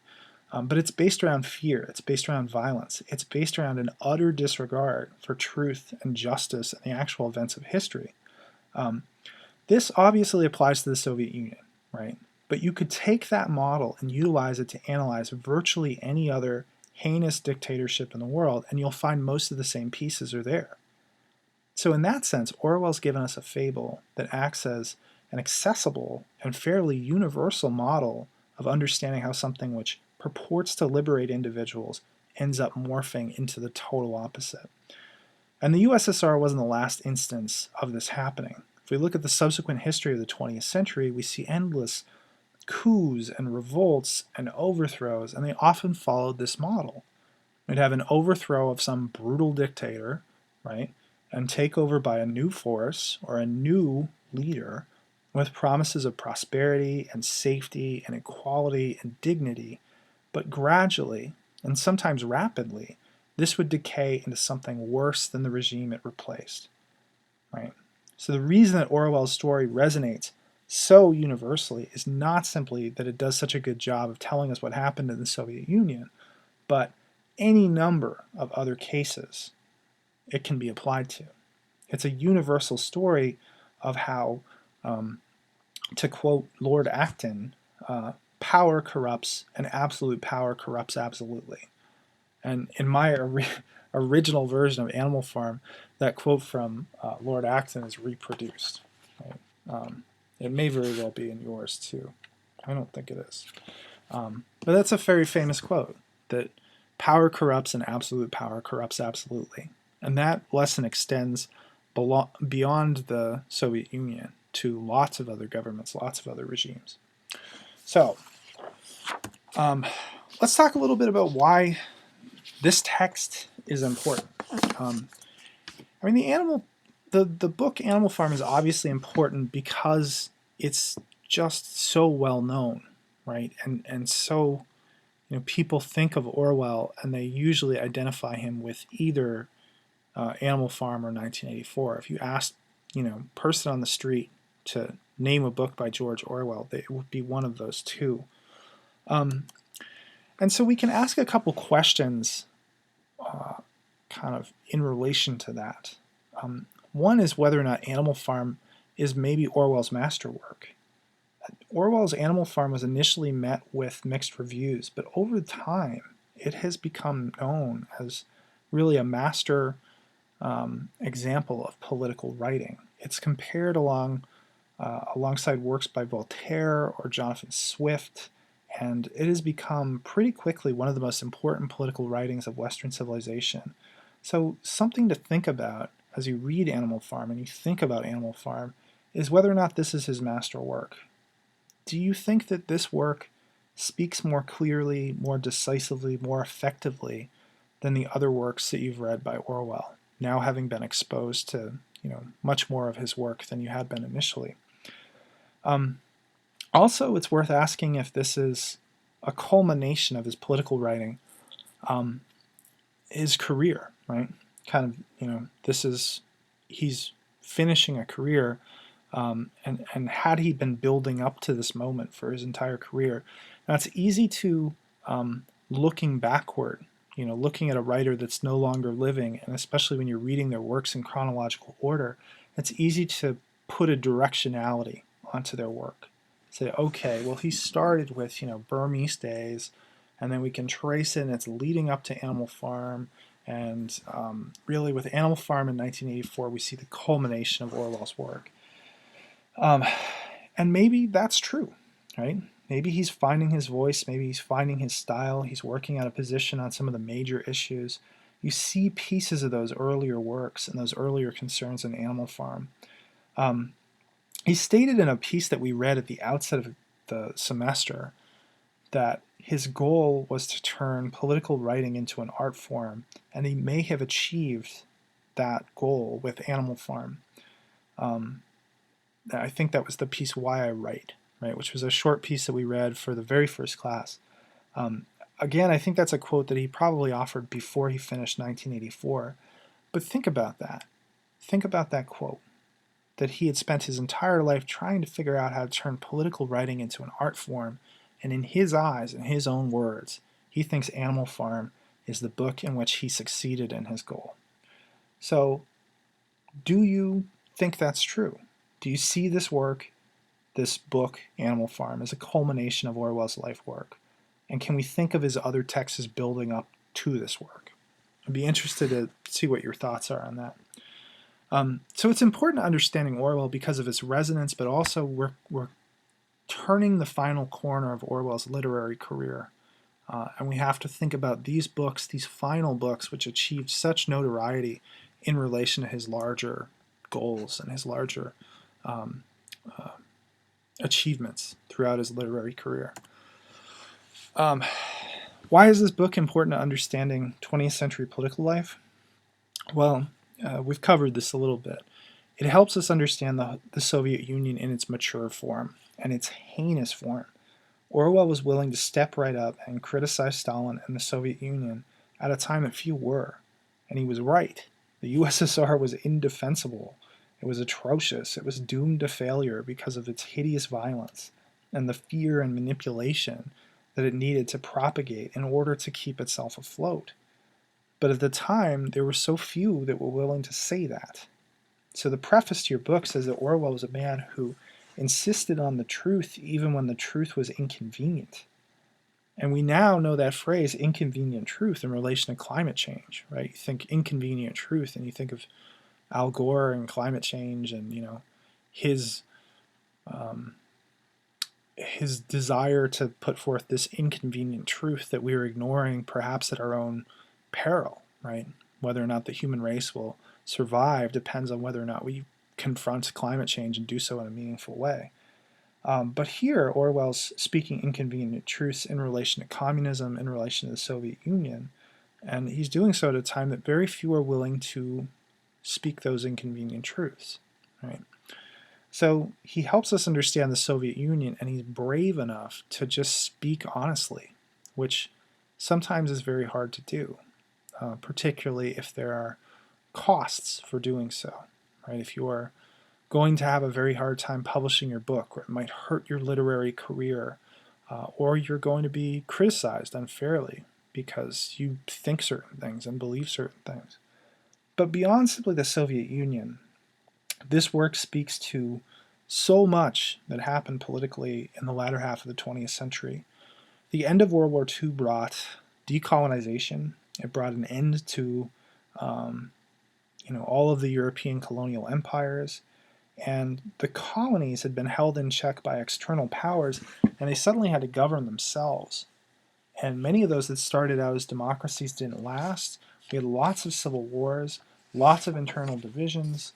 But it's based around fear, it's based around violence, it's based around an utter disregard for truth and justice and the actual events of history. This obviously applies to the Soviet Union, right? But you could take that model and utilize it to analyze virtually any other heinous dictatorship in the world, and you'll find most of the same pieces are there. So in that sense, Orwell's given us a fable that acts as an accessible and fairly universal model of understanding how something which purports to liberate individuals ends up morphing into the total opposite. And the USSR wasn't the last instance of this happening. If we look at the subsequent history of the 20th century, we see endless coups and revolts and overthrows, and they often followed this model. We'd have an overthrow of some brutal dictator, right, and take over by a new force or a new leader with promises of prosperity and safety and equality and dignity, but gradually, and sometimes rapidly, this would decay into something worse than the regime it replaced, right? So the reason that Orwell's story resonates so universally is not simply that it does such a good job of telling us what happened in the Soviet Union, but any number of other cases it can be applied to. It's a universal story of how, to quote Lord Acton, power corrupts and absolute power corrupts absolutely. And in my original version of Animal Farm, that quote from Lord Acton is reproduced. Right? It may very well be in yours too. I don't think it is. But that's a very famous quote, that power corrupts and absolute power corrupts absolutely. And that lesson extends beyond the Soviet Union to lots of other governments, lots of other regimes. So let's talk a little bit about why this text is important. I mean, the book Animal Farm is obviously important because it's just so well known, right? And so People think of Orwell and they usually identify him with either Animal Farm or 1984. If you asked, person on the street to name a book by George Orwell, it would be one of those two. And so we can ask a couple questions kind of in relation to that. One is whether or not Animal Farm is maybe Orwell's masterwork. Orwell's Animal Farm was initially met with mixed reviews, but over time it has become known as really a master example of political writing. It's compared alongside works by Voltaire or Jonathan Swift, and it has become pretty quickly one of the most important political writings of Western civilization. So something to think about as you read Animal Farm and you think about Animal Farm is whether or not this is his masterwork. Do you think that this work speaks more clearly, more decisively, more effectively than the other works that you've read by Orwell, now having been exposed to much more of his work than you had been initially? Also, it's worth asking if this is a culmination of his political writing, his career, right? Kind of, he's finishing a career, and had he been building up to this moment for his entire career? Now, it's easy to, looking backward, looking at a writer that's no longer living, and especially when you're reading their works in chronological order, it's easy to put a directionality onto their work. Say, okay, well, he started with, Burmese Days, and then we can trace it, and it's leading up to Animal Farm, and really with Animal Farm in 1984, we see the culmination of Orwell's work. And maybe that's true, right? Maybe he's finding his voice, maybe he's finding his style, he's working out a position on some of the major issues. You see pieces of those earlier works and those earlier concerns in Animal Farm. He stated in a piece that we read at the outset of the semester that his goal was to turn political writing into an art form, and he may have achieved that goal with Animal Farm. I think that was the piece Why I Write, right, which was a short piece that we read for the very first class. Again, I think that's a quote that he probably offered before he finished 1984. But think about that. Think about that quote, that he had spent his entire life trying to figure out how to turn political writing into an art form, and in his eyes, in his own words, he thinks Animal Farm is the book in which he succeeded in his goal. So, do you think that's true? Do you see this work, this book, Animal Farm, as a culmination of Orwell's life work? And can we think of his other texts as building up to this work? I'd be interested to see what your thoughts are on that. So it's important to understanding Orwell because of its resonance, but also we're turning the final corner of Orwell's literary career. And we have to think about these books, these final books, which achieved such notoriety in relation to his larger goals and his larger achievements throughout his literary career. Why is this book important to understanding 20th century political life? Well, we've covered this a little bit. It helps us understand the Soviet Union in its mature form and its heinous form. Orwell was willing to step right up and criticize Stalin and the Soviet Union at a time that few were. And he was right. The USSR was indefensible. It was atrocious. It was doomed to failure because of its hideous violence and the fear and manipulation that it needed to propagate in order to keep itself afloat. But at the time, there were so few that were willing to say that. So the preface to your book says that Orwell was a man who insisted on the truth even when the truth was inconvenient. And we now know that phrase, inconvenient truth, in relation to climate change, right? You think inconvenient truth and you think of Al Gore and climate change and, his desire to put forth this inconvenient truth that we are ignoring perhaps at our own peril, right? Whether or not the human race will survive depends on whether or not we confront climate change and do so in a meaningful way. But here, Orwell's speaking inconvenient truths in relation to communism, in relation to the Soviet Union, and he's doing so at a time that very few are willing to speak those inconvenient truths, right? So he helps us understand the Soviet Union, and he's brave enough to just speak honestly which sometimes is very hard to do, particularly if there are costs for doing so, right? If you are going to have a very hard time publishing your book, or it might hurt your literary career, or you're going to be criticized unfairly because you think certain things and believe certain things. But beyond simply the Soviet Union, this work speaks to so much that happened politically in the latter half of the 20th century. The end of World War II brought decolonization. It brought an end to all of the European colonial empires, and the colonies had been held in check by external powers, and they suddenly had to govern themselves. And many of those that started out as democracies didn't last. We had lots of civil wars, lots of internal divisions,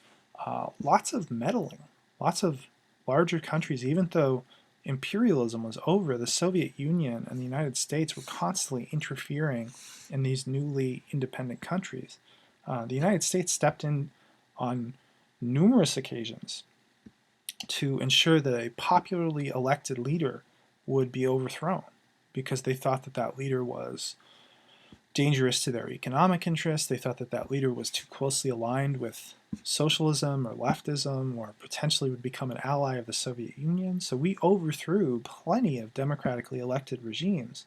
lots of meddling, lots of larger countries. Even though imperialism was over, the Soviet Union and the United States were constantly interfering in these newly independent countries. The United States stepped in on numerous occasions to ensure that a popularly elected leader would be overthrown because they thought that that leader was dangerous to their economic interests. They thought that that leader was too closely aligned with socialism or leftism, or potentially would become an ally of the Soviet Union. So we overthrew plenty of democratically elected regimes,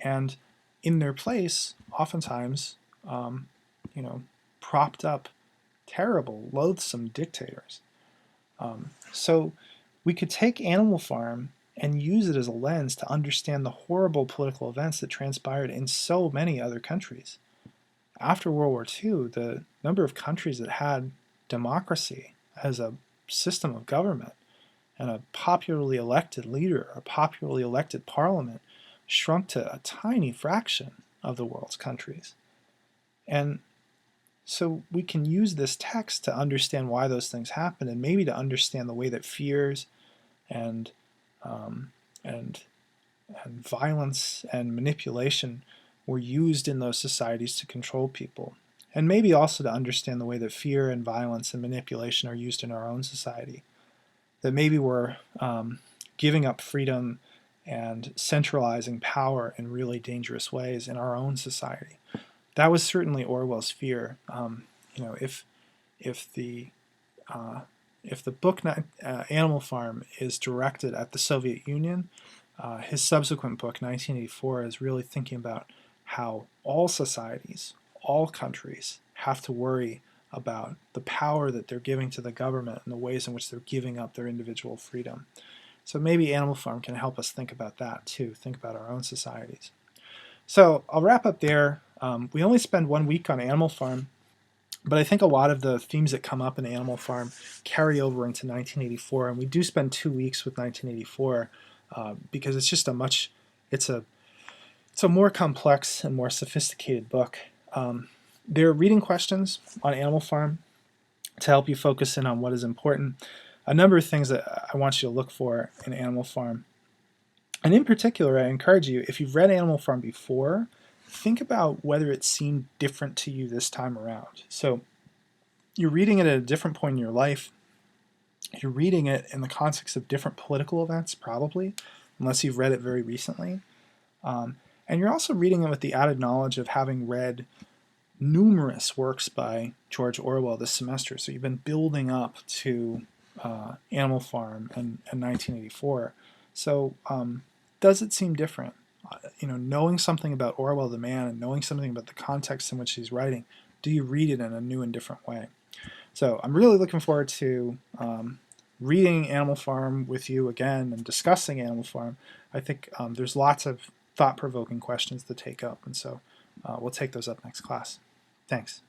and in their place, oftentimes, propped up terrible, loathsome dictators. So we could take Animal Farm and use it as a lens to understand the horrible political events that transpired in so many other countries. After World War II, the number of countries that had democracy as a system of government and a popularly elected leader, a popularly elected parliament, shrunk to a tiny fraction of the world's countries. And so we can use this text to understand why those things happen, and maybe to understand the way that fears and violence and manipulation were used in those societies to control people. And maybe also to understand the way that fear and violence and manipulation are used in our own society. That maybe we're giving up freedom and centralizing power in really dangerous ways in our own society. That was certainly Orwell's fear. If the book Animal Farm is directed at the Soviet Union, his subsequent book, 1984, is really thinking about how all societies, all countries, have to worry about the power that they're giving to the government and the ways in which they're giving up their individual freedom. So maybe Animal Farm can help us think about that too, think about our own societies. So I'll wrap up there. We only spend 1 week on Animal Farm, but I think a lot of the themes that come up in Animal Farm carry over into 1984, and we do spend 2 weeks with 1984 because it's just it's a more complex and more sophisticated book. There are reading questions on Animal Farm to help you focus in on what is important. A number of things that I want you to look for in Animal Farm. And in particular, I encourage you, if you've read Animal Farm before, think about whether it seemed different to you this time around. So you're reading it at a different point in your life. You're reading it in the context of different political events, probably, unless you've read it very recently. And you're also reading it with the added knowledge of having read numerous works by George Orwell this semester. So you've been building up to Animal Farm and 1984. So does it seem different? Knowing something about Orwell the man and knowing something about the context in which he's writing, do you read it in a new and different way? So I'm really looking forward to reading Animal Farm with you again and discussing Animal Farm. I think there's lots of thought-provoking questions to take up, and so we'll take those up next class. Thanks.